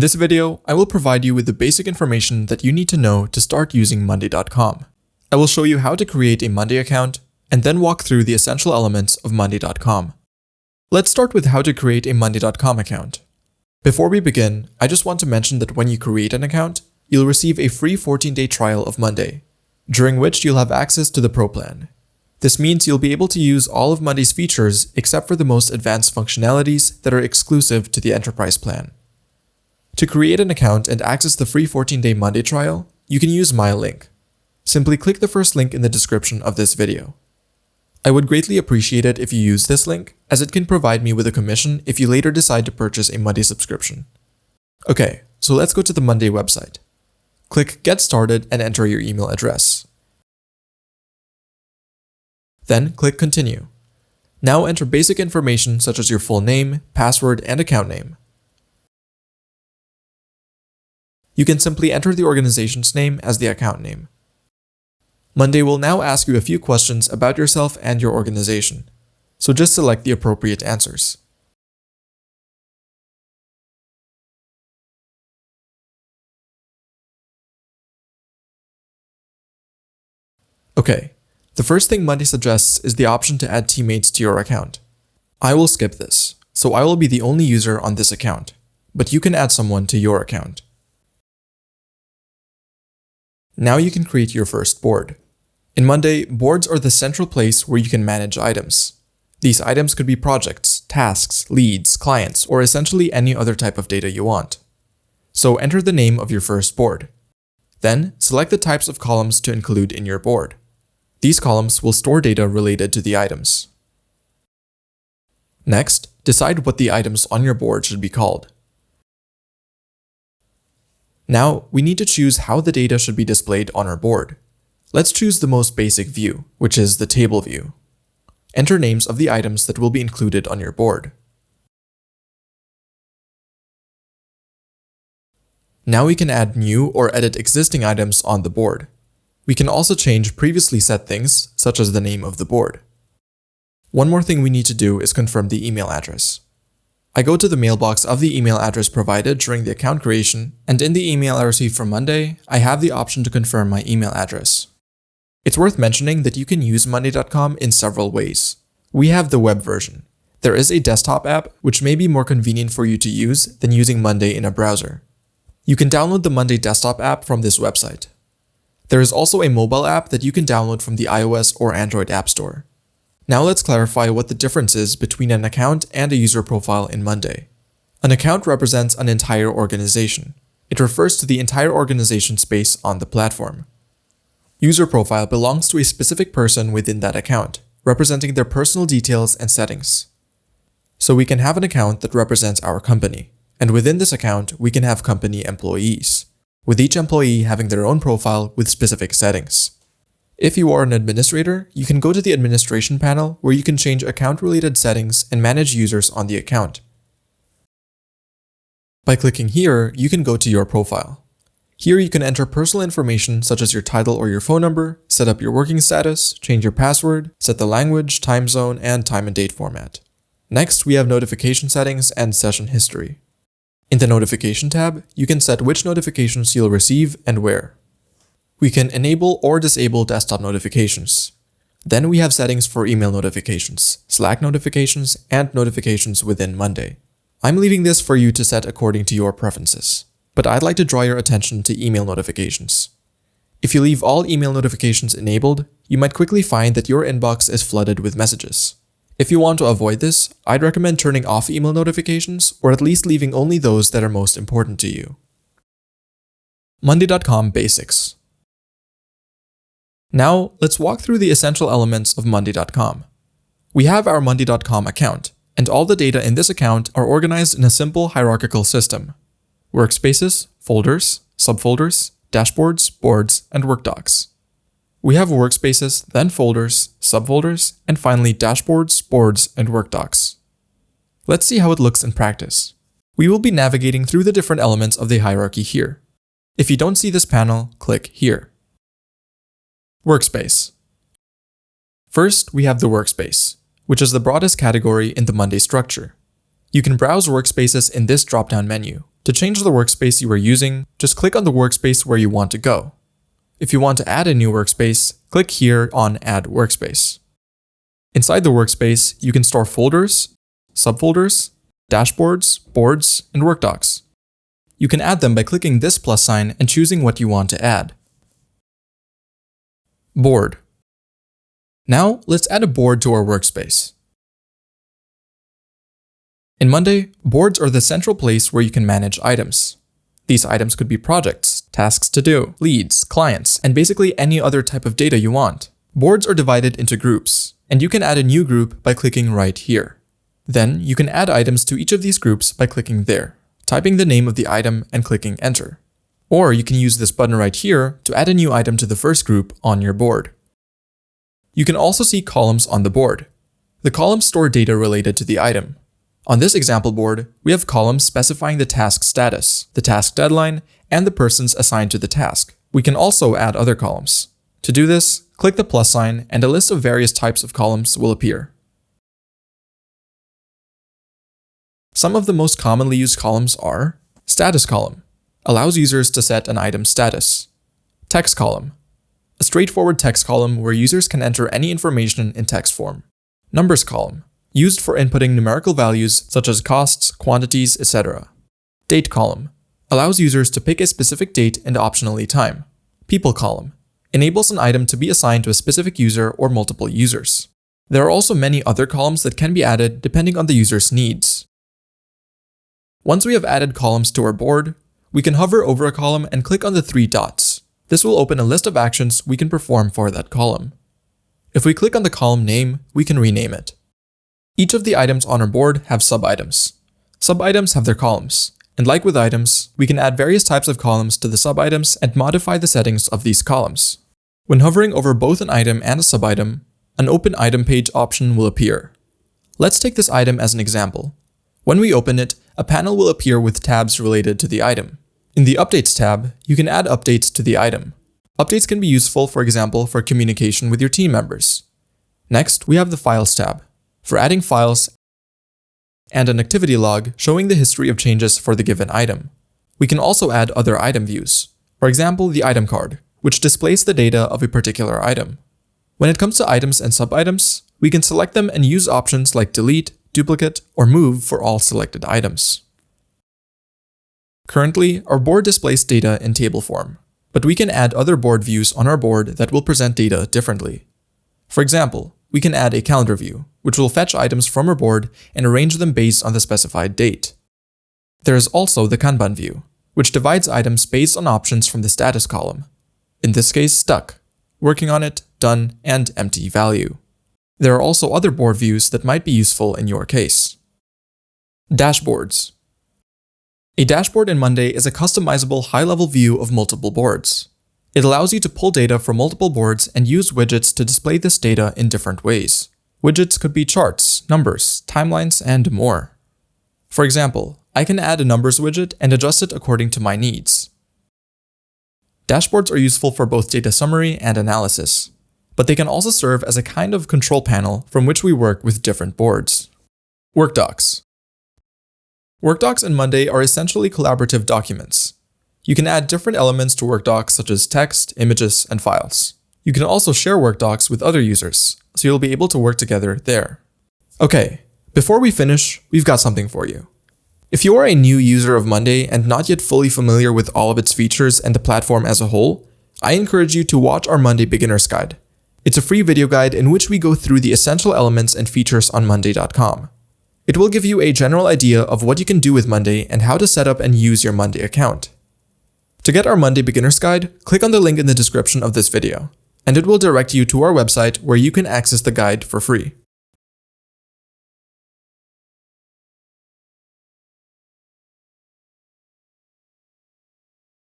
this video, I will provide you with the basic information that you need to know to start using monday.com. I will show you how to create a Monday account and then walk through the essential elements of monday.com. Let's start with how to create a monday.com account. Before we begin, I just want to mention that when you create an account, you'll receive a free 14-day trial of Monday, during which you'll have access to the Pro plan. This means you'll be able to use all of Monday's features except for the most advanced functionalities that are exclusive to the Enterprise plan. To create an account and access the free 14-day Monday trial, you can use my link. Simply click the first link in the description of this video. I would greatly appreciate it if you use this link, as it can provide me with a commission if you later decide to purchase a Monday subscription. Okay, so let's go to the Monday website. Click Get Started and enter your email address. Then click Continue. Now enter basic information such as your full name, password, and account name. You can simply enter the organization's name as the account name. Monday will now ask you a few questions about yourself and your organization, so just select the appropriate answers. Okay, the first thing Monday suggests is the option to add teammates to your account. I will skip this, so I will be the only user on this account, but you can add someone to your account. Now you can create your first board. In Monday, boards are the central place where you can manage items. These items could be projects, tasks, leads, clients, or essentially any other type of data you want. So enter the name of your first board. Then select the types of columns to include in your board. These columns will store data related to the items. Next, decide what the items on your board should be called. Now, we need to choose how the data should be displayed on our board. Let's choose the most basic view, which is the table view. Enter names of the items that will be included on your board. Now we can add new or edit existing items on the board. We can also change previously set things, such as the name of the board. One more thing we need to do is confirm the email address. I go to the mailbox of the email address provided during the account creation, and in the email I received from Monday, I have the option to confirm my email address. It's worth mentioning that you can use monday.com in several ways. We have the web version. There is a desktop app, which may be more convenient for you to use than using Monday in a browser. You can download the Monday desktop app from this website. There is also a mobile app that you can download from the iOS or Android App Store. Now let's clarify what the difference is between an account and a user profile in Monday. An account represents an entire organization. It refers to the entire organization space on the platform. User profile belongs to a specific person within that account, representing their personal details and settings. So we can have an account that represents our company, and within this account, we can have company employees, with each employee having their own profile with specific settings. If you are an administrator, you can go to the administration panel where you can change account-related settings and manage users on the account. By clicking here, you can go to your profile. Here you can enter personal information such as your title or your phone number, set up your working status, change your password, set the language, time zone, and time and date format. Next, we have notification settings and session history. In the notification tab, you can set which notifications you'll receive and where. We can enable or disable desktop notifications. Then we have settings for email notifications, Slack notifications, and notifications within Monday. I'm leaving this for you to set according to your preferences, but I'd like to draw your attention to email notifications. If you leave all email notifications enabled, you might quickly find that your inbox is flooded with messages. If you want to avoid this, I'd recommend turning off email notifications or at least leaving only those that are most important to you. Monday.com Basics. Now, let's walk through the essential elements of monday.com. We have our monday.com account, and all the data in this account are organized in a simple hierarchical system: workspaces, folders, subfolders, dashboards, boards, and Workdocs. We have workspaces, then folders, subfolders, and finally dashboards, boards, and Workdocs. Let's see how it looks in practice. We will be navigating through the different elements of the hierarchy here. If you don't see this panel, click here. Workspace. First, we have the workspace, which is the broadest category in the Monday structure. You can browse workspaces in this drop-down menu, To change the workspace you are using, just click on the workspace where you want to go. If you want to add a new workspace, click here on Add Workspace. Inside the workspace, you can store folders, subfolders, dashboards, boards, and Workdocs. You can add them by clicking this plus sign and choosing what you want to add. Board. Now, let's add a board to our workspace. In Monday, boards are the central place where you can manage items. These items could be projects, tasks to do, leads, clients, and basically any other type of data you want. Boards are divided into groups, and you can add a new group by clicking right here. Then, you can add items to each of these groups by clicking there, typing the name of the item and clicking Enter. Or you can use this button right here to add a new item to the first group on your board. You can also see columns on the board. The columns store data related to the item. On this example board, we have columns specifying the task status, the task deadline, and the persons assigned to the task. We can also add other columns. To do this, click the plus sign and a list of various types of columns will appear. Some of the most commonly used columns are Status column, allows users to set an item's status. Text column, a straightforward text column where users can enter any information in text form. Numbers column, used for inputting numerical values such as costs, quantities, etc. Date column, allows users to pick a specific date and optionally time. People column, enables an item to be assigned to a specific user or multiple users. There are also many other columns that can be added depending on the user's needs. Once we have added columns to our board, we can hover over a column and click on the three dots. This will open a list of actions we can perform for that column. If we click on the column name, we can rename it. Each of the items on our board have sub-items. Sub-items have their columns, and like with items, we can add various types of columns to the sub-items and modify the settings of these columns. When hovering over both an item and a sub-item, an Open Item page option will appear. Let's take this item as an example. When we open it, a panel will appear with tabs related to the item. In the Updates tab, you can add updates to the item. Updates can be useful, for example, for communication with your team members. Next, we have the Files tab, for adding files, and an activity log showing the history of changes for the given item. We can also add other item views, for example, the item card, which displays the data of a particular item. When it comes to items and sub-items, we can select them and use options like delete, duplicate, or move for all selected items. Currently, our board displays data in table form, but we can add other board views on our board that will present data differently. For example, we can add a calendar view, which will fetch items from our board and arrange them based on the specified date. There is also the Kanban view, which divides items based on options from the status column. In this case, stuck, working on it, done, and empty value. There are also other board views that might be useful in your case. Dashboards. A dashboard in Monday is a customizable high-level view of multiple boards. It allows you to pull data from multiple boards and use widgets to display this data in different ways. Widgets could be charts, numbers, timelines, and more. For example, I can add a numbers widget and adjust it according to my needs. Dashboards are useful for both data summary and analysis, but they can also serve as a kind of control panel from which we work with different boards. Workdocs. Workdocs and Monday are essentially collaborative documents. You can add different elements to Workdocs such as text, images, and files. You can also share Workdocs with other users, so you'll be able to work together there. Okay, before we finish, we've got something for you. If you are a new user of Monday and not yet fully familiar with all of its features and the platform as a whole, I encourage you to watch our Monday Beginner's Guide. It's a free video guide in which we go through the essential elements and features on Monday.com. It will give you a general idea of what you can do with Monday and how to set up and use your Monday account. To get our Monday Beginner's Guide, click on the link in the description of this video, and it will direct you to our website where you can access the guide for free.